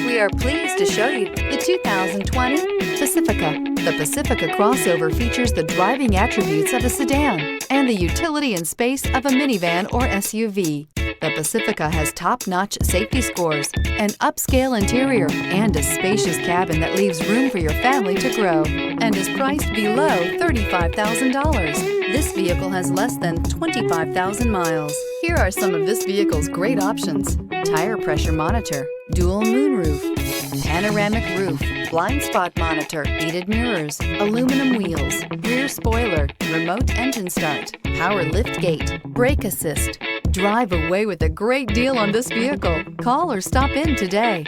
We are pleased to show you the 2020 Pacifica. The Pacifica crossover features the driving attributes of a sedan and the utility and space of a minivan or SUV. The Pacifica has top-notch safety scores, an upscale interior, and a spacious cabin that leaves room for your family to grow, and is priced below $35,000. This vehicle has less than 25,000 miles. Here are some of this vehicle's great options: tire pressure monitor, dual moonroof, panoramic roof, blind spot monitor, heated mirrors, aluminum wheels, rear spoiler, remote engine start, power lift gate, brake assist. Drive away with a great deal on this vehicle. Call or stop in today.